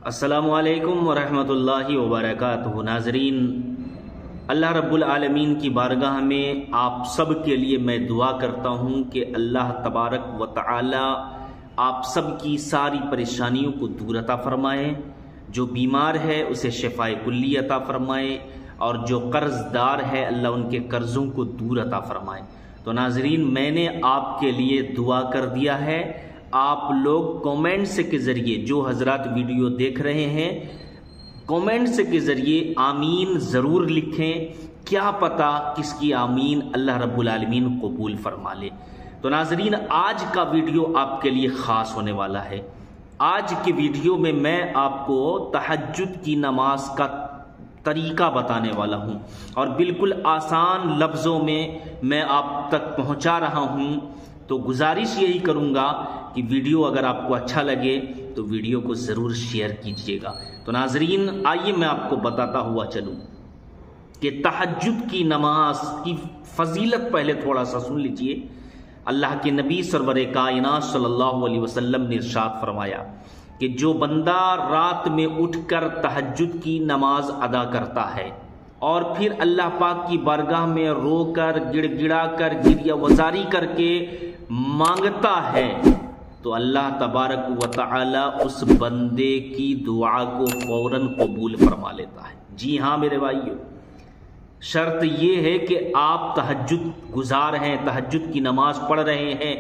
السلام علیکم ورحمۃ اللہ وبرکاتہ۔ ناظرین، اللہ رب العالمین کی بارگاہ میں آپ سب کے لیے میں دعا کرتا ہوں کہ اللہ تبارک و تعالی آپ سب کی ساری پریشانیوں کو دور عطا فرمائے، جو بیمار ہے اسے شفاء کلی عطا فرمائے، اور جو قرض دار ہے اللہ ان کے قرضوں کو دور عطا فرمائے۔ تو ناظرین، میں نے آپ کے لیے دعا کر دیا ہے۔ آپ لوگ کومنٹس کے ذریعے، جو حضرات ویڈیو دیکھ رہے ہیں، کومنٹس کے ذریعے آمین ضرور لکھیں۔ کیا پتہ کس کی آمین اللہ رب العالمین قبول فرما لے۔ تو ناظرین، آج کا ویڈیو آپ کے لیے خاص ہونے والا ہے۔ آج کے ویڈیو میں آپ کو تہجد کی نماز کا طریقہ بتانے والا ہوں، اور بالکل آسان لفظوں میں آپ تک پہنچا رہا ہوں۔ تو گزارش یہی کروں گا کہ ویڈیو اگر آپ کو اچھا لگے تو ویڈیو کو ضرور شیئر کیجیے گا۔ تو ناظرین، آئیے میں آپ کو بتاتا ہوا چلوں کہ تہجد کی نماز کی فضیلت پہلے تھوڑا سا سن لیجئے۔ اللہ کے نبی سرور کائنات صلی اللہ علیہ وسلم نے ارشاد فرمایا کہ جو بندہ رات میں اٹھ کر تہجد کی نماز ادا کرتا ہے اور پھر اللہ پاک کی بارگاہ میں رو کر گڑ گڑا کر گریہ وزاری کر کے مانگتا ہے تو اللہ تبارک و تعالی اس بندے کی دعا کو فوراً قبول فرما لیتا ہے۔ جی ہاں میرے بھائیو، شرط یہ ہے کہ آپ تہجد گزار ہیں، تہجد کی نماز پڑھ رہے ہیں،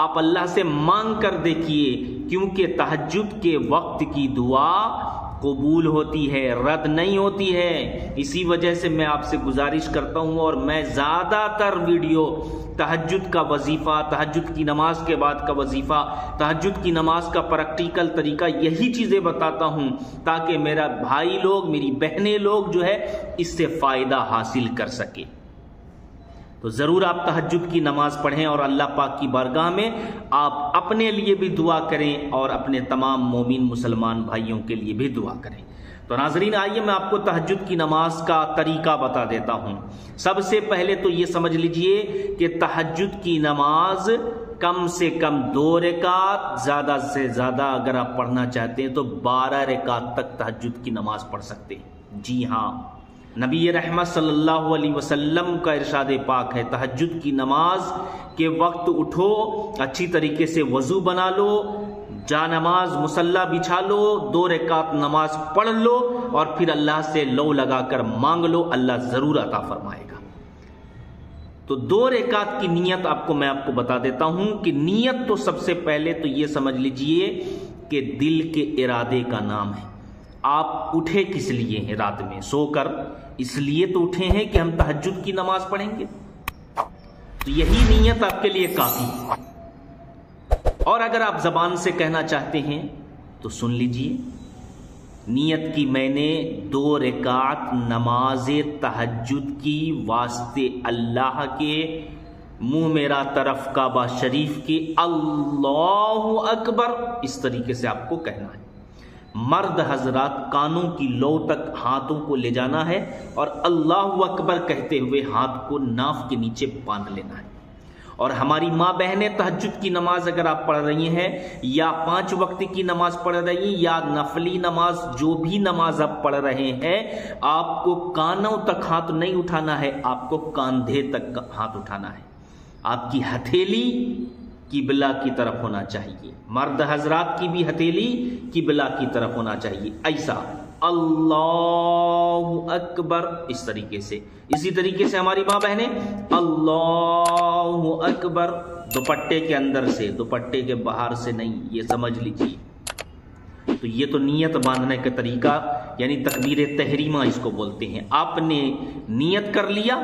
آپ اللہ سے مانگ کر دیکھیے، کیونکہ تہجد کے وقت کی دعا قبول ہوتی ہے، رد نہیں ہوتی ہے۔ اسی وجہ سے میں آپ سے گزارش کرتا ہوں، اور میں زیادہ تر ویڈیو تہجد کا وظیفہ، تہجد کی نماز کے بعد کا وظیفہ، تہجد کی نماز کا پریکٹیکل طریقہ، یہی چیزیں بتاتا ہوں تاکہ میرا بھائی لوگ، میری بہنیں لوگ جو ہے اس سے فائدہ حاصل کر سکے۔ تو ضرور آپ تہجد کی نماز پڑھیں، اور اللہ پاک کی بارگاہ میں آپ اپنے لیے بھی دعا کریں اور اپنے تمام مومن مسلمان بھائیوں کے لیے بھی دعا کریں۔ تو ناظرین، آئیے میں آپ کو تہجد کی نماز کا طریقہ بتا دیتا ہوں۔ سب سے پہلے تو یہ سمجھ لیجئے کہ تہجد کی نماز کم سے کم 2 رکعت، زیادہ سے زیادہ اگر آپ پڑھنا چاہتے ہیں تو 12 رکعت تک تہجد کی نماز پڑھ سکتے ہیں۔ جی ہاں، نبی رحمت صلی اللہ علیہ وسلم کا ارشاد پاک ہے، تہجد کی نماز کے وقت اٹھو، اچھی طریقے سے وضو بنا لو، جا نماز مصلی بچھا لو، 2 رکعت نماز پڑھ لو، اور پھر اللہ سے لو لگا کر مانگ لو، اللہ ضرور عطا فرمائے گا۔ تو 2 رکعت کی نیت میں آپ کو بتا دیتا ہوں کہ نیت تو سب سے پہلے تو یہ سمجھ لیجئے کہ دل کے ارادے کا نام ہے۔ آپ اٹھے کس لیے ہیں رات میں سو کر؟ اس لیے تو اٹھے ہیں کہ ہم تہجد کی نماز پڑھیں گے، تو یہی نیت آپ کے لیے کافی ہے۔ اور اگر آپ زبان سے کہنا چاہتے ہیں تو سن لیجئے، نیت کی میں نے 2 رکعت نماز تہجد کی واسطے اللہ کے، منہ میرا طرف کعبہ شریف کے، اللہ اکبر، اس طریقے سے آپ کو کہنا ہے۔ مرد حضرات کانوں کی لو تک ہاتھوں کو لے جانا ہے اور اللہ اکبر کہتے ہوئے ہاتھ کو ناف کے نیچے باندھ لینا ہے۔ اور ہماری ماں بہنیں تہجد کی نماز اگر آپ پڑھ رہی ہیں، یا 5 وقت کی نماز پڑھ رہی ہیں، یا نفلی نماز، جو بھی نماز آپ پڑھ رہے ہیں، آپ کو کانوں تک ہاتھ نہیں اٹھانا ہے، آپ کو کاندھے تک ہاتھ اٹھانا ہے۔ آپ کی ہتھیلی قبلہ کی طرف ہونا چاہیے، مرد حضرات کی بھی ہتھیلی قبلہ کی طرف ہونا چاہیے، ایسا اللہ اکبر، اس طریقے سے۔ اسی طریقے سے ہماری ماں بہنیں اللہ اکبر، دوپٹے کے اندر سے، دوپٹے کے باہر سے نہیں، یہ سمجھ لیجیے۔ تو یہ تو نیت باندھنے کا طریقہ، یعنی تکبیر تحریمہ اس کو بولتے ہیں۔ آپ نے نیت کر لیا،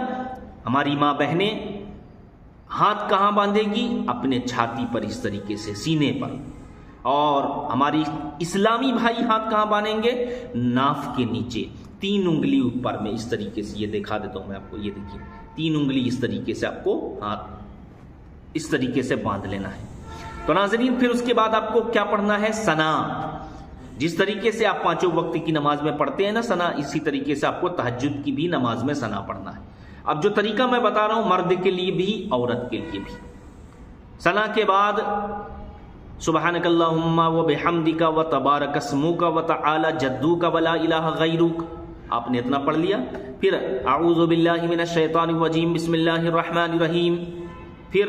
ہماری ماں بہنیں ہاتھ کہاں باندھے گی؟ اپنے چھاتی پر، اس طریقے سے سینے پر۔ اور ہماری اسلامی بھائی ہاتھ کہاں باندھیں گے؟ ناف کے نیچے، 3 انگلی اوپر میں، اس طریقے سے۔ یہ دکھا دیتا ہوں میں آپ کو، یہ دیکھیے 3 انگلی اس طریقے سے آپ کو ہاتھ اس طریقے سے باندھ لینا ہے۔ تو ناظرین، پھر اس کے بعد آپ کو کیا پڑھنا ہے؟ ثنا۔ جس طریقے سے آپ 5 وقت کی نماز میں پڑھتے ہیں نا ثنا، اسی طریقے سے آپ کو تہجد کی بھی نماز میں ثنا پڑھنا ہے۔ اب جو طریقہ میں بتا رہا ہوں، مرد کے لیے بھی عورت کے لیے بھی۔ ثنا کے بعد सुबहानक अल्लाहुम्मा व बिहम्दिका व तबारक अस्मुका व तआला जद्दुका व ला इलाहा गैरुक। आपने इतना पढ़ लिया। फिर अऊज़ु बिल्लाहि मिनश शैतानिर रजीम बिस्मिल्लाहिर रहमानिर रहीम। फिर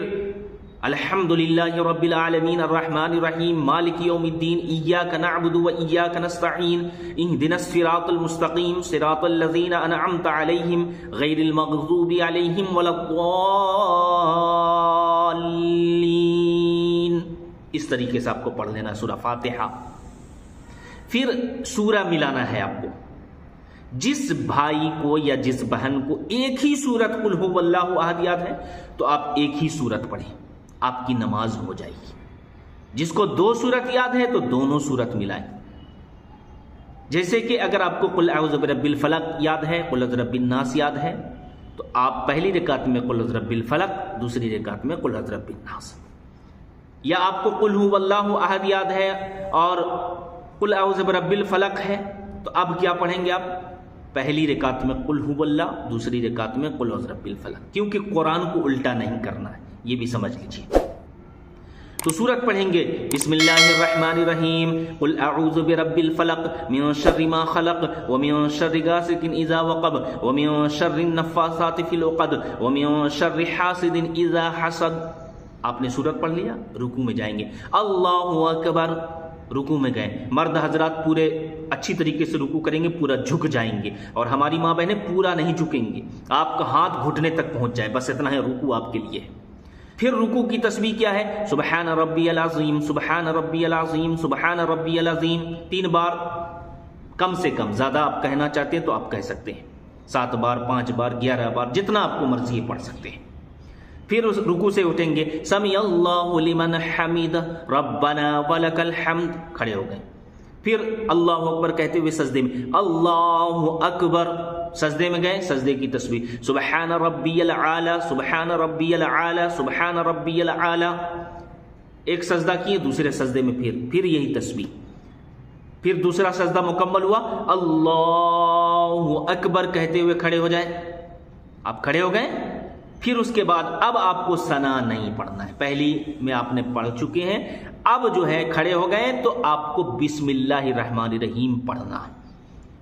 अल्हम्दुलिल्लाहि रब्बिल आलमीन अर्रहमानिर रहीम मालिकि यौमिद्दीन इय्याका नअबुदु व इय्याका नस्तईन इहदिनस सिरातल मुस्तकीम सिरातल लज़ीना अनअमता अलैहिम गैरिल मग़ज़ूबि अलैहिम वलद्दाल्लीन। इस तरीके से आपको पढ़ लेना सूरह फातिहा। फिर सूरह मिलाना है आपको। जिस भाई को या जिस बहन को एक ही सूरत कुल हुवल्लाहु अहद याद है तो आप एक ही सूरत पढ़ें, आपकी नमाज हो जाएगी। जिसको दो सूरत याद है तो दोनों सूरत मिलाएं। जैसे कि अगर आपको कुल अऊज़ु बिरब्बिल फलक याद है, कुल अऊज़ु बिरब्बिन नास याद है, तो आप पहली रकात में कुल अऊज़ु बिरब्बिल फलक, दूसरी रकात में कुल अऊज़ु बिरब्बिन नास। या आपको कुल हुवल्लाहु अहद याद है और कुल अऊज़ु बिरब्बिल फलक है, तो अब क्या पढ़ेंगे आप? पहली रकात में कुल हुवल्लाह, दूसरी रकात में कुल अऊज़ु बिरब्बिल फलक, क्योंकि कुरान को उल्टा नहीं करना है, ये भी समझ लीजिए। तो सूरत पढ़ेंगे बिस्मिल्लाहिर्रहमानिर्रहीम कुल अऊज़ु बिरब्बिल फलक मिन शर्रि मा खलक व मिन शर्रि गासिकिन इज़ा वक़ब व मिन शर्रि नफ़्फ़ासाति फिल उक़द व मिन शर्रि हासिदिन इज़ा हसद। आपने सूरत पढ़ लिया, रुकू में जाएंगे, अल्लाहु अकबर, रुकू में गए। मर्द हजरात पूरे अच्छी तरीके से रुकू करेंगे, पूरा झुक जाएंगे, और हमारी माँ बहनें पूरा नहीं झुकेंगे, आपका हाथ घुटने तक पहुंच जाए, बस इतना है, रुकू आपके लिए है। फिर रुकू की तस्बीह क्या है? सुबहान रब्बियल अज़ीम, सुबहान रब्बियल अज़ीम, सुबहान रब्बियल अज़ीम 3 बार, कम से कम, ज़्यादा आप कहना चाहते हैं तो आप कह सकते हैं, 7 बार, 5 बार, 11 बार, जितना आपको मर्जी है पढ़ सकते हैं। फिर उस रुकू से उठेंगे, समी अल्लाहु लिमन हमीद रब्बना वलकल हम्द, खड़े हो गए। फिर अल्लाहु अकबर कहते हुए सजदे में, अल्लाहु अकबर, सजदे में गए, सजदे की तस्बीह सुबहान रब्बियल आला, सुबहान रब्बियल आला, सुबहान रब्बियल आला। एक सजदा किए, दूसरे सजदे में फिर यही तस्बीह। फिर दूसरा सजदा मुकम्मल हुआ, अल्लाहु अकबर कहते हुए खड़े हो जाए। आप खड़े हो गए। फिर उसके बाद अब आपको सना नहीं पढ़ना है, पहली में आपने पढ़ चुके हैं। अब जो है खड़े हो गए तो आपको बिस्मिल्लाहिर्रहमानिर्रहीम पढ़ना है।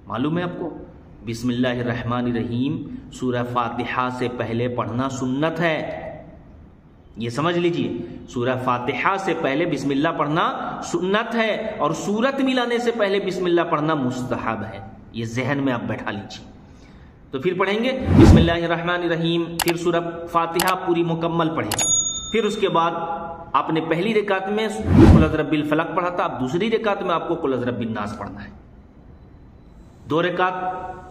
मालूम है आपको, बिस्मिल्लाहिर्रहमानिर्रहीम सूरह फातिहा से पहले पढ़ना सुन्नत है, ये समझ लीजिए। सूरह फातिहा से पहले बिस्मिल्लाह पढ़ना सुन्नत है, और सूरत मिलाने से पहले बिस्मिल्लाह पढ़ना मुस्तहब है, ये जहन में आप बैठा लीजिए। तो फिर पढ़ेंगे बिस्मिल्लाहिर्रहमानिर्रहीम, फिर सूरह फातिहा पूरी मुकम्मल पढ़ें। फिर उसके बाद आपने पहली रकात में कुल अऊज़ु बिरब्बिल फलक पढ़ा था, अब दूसरी रकात में आपको कुल अऊज़ु बिरब्बिन नास पढ़ना है। 2 रकात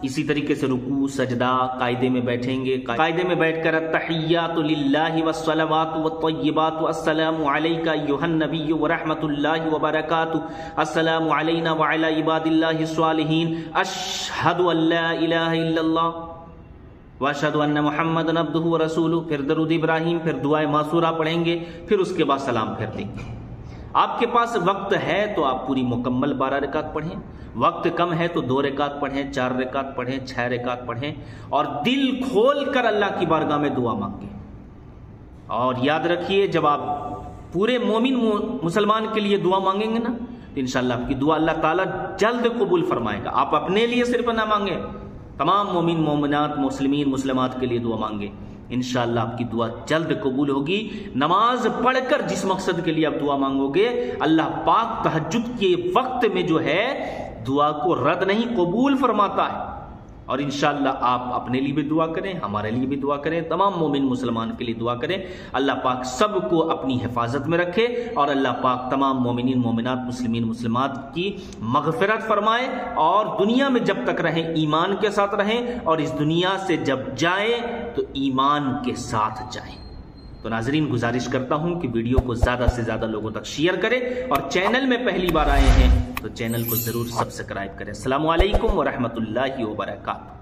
इसी तरीके से रुकू सजदा कायदे में बैठेंगे। कायदे में बैठकर अत्तहिय्यातु लिल्लाहि वस्सलावातु वत्तय्यिबातु अस्सलामु अलैका अय्युहन नबिय्यु व रहमतुल्लाहि व बरकातुहु अस्सलामु अलैना व अला इबादिल्लाहिस सालिहीन अशहदु अल्ला इलाहा इल्लल्लाह व अशहदु अन्ना मुहम्मदन अब्दुहु व रसूलुहु। फिर दरूद इब्राहिम, फिर दुआए मासूरा पढ़ेंगे, फिर उसके बाद सलाम फिर देंगे। आपके पास वक्त है तो आप पूरी मुकम्मल 12 रकात पढ़ें, वक्त कम है तो 2 रकात पढ़ें, 4 रकात पढ़ें, 6 रकात पढ़ें, और दिल खोल कर अल्लाह की बारगाह में दुआ मांगे। और याद रखिए, जब आप पूरे मोमिन मुसलमान के लिए दुआ मांगेंगे ना, तो इंशाअल्लाह आपकी दुआ अल्लाह ताला जल्द कबूल फरमाएगा। आप अपने लिए सिर्फ ना मांगे, तमाम मोमिन मोमिनात मुस्लिमीन मुस्लिमात के लिए दुआ मांगे, इंशाअल्लाह आपकी दुआ जल्द कबूल होगी। नमाज पढ़कर जिस मकसद के लिए आप दुआ मांगोगे, अल्लाह पाक तहज्जुद के वक्त में जो है दुआ को रद्द नहीं कबूल फरमाता है। और इंशाअल्लाह आप अपने लिए भी दुआ करें, हमारे लिए भी दुआ करें, तमाम मोमिन मुसलमान के लिए दुआ करें। अल्लाह पाक सबको अपनी हिफाजत में रखे, और अल्लाह पाक तमाम मोमिनीन मोमिनात मुस्लिमीन मुस्लिमात की मगफिरत फरमाए, और दुनिया में जब तक रहें ईमान के साथ रहें, और इस दुनिया से जब जाएं तो ईमान के साथ जाएं। तो नाजरीन, गुजारिश करता हूं कि वीडियो को ज़्यादा से ज़्यादा लोगों तक शेयर करें, और चैनल में पहली बार आए हैं तो चैनल को ज़रूर सब्सक्राइब करें। अस्सलामु अलैकुम व रहमतुल्लाहि व बरकातुहू।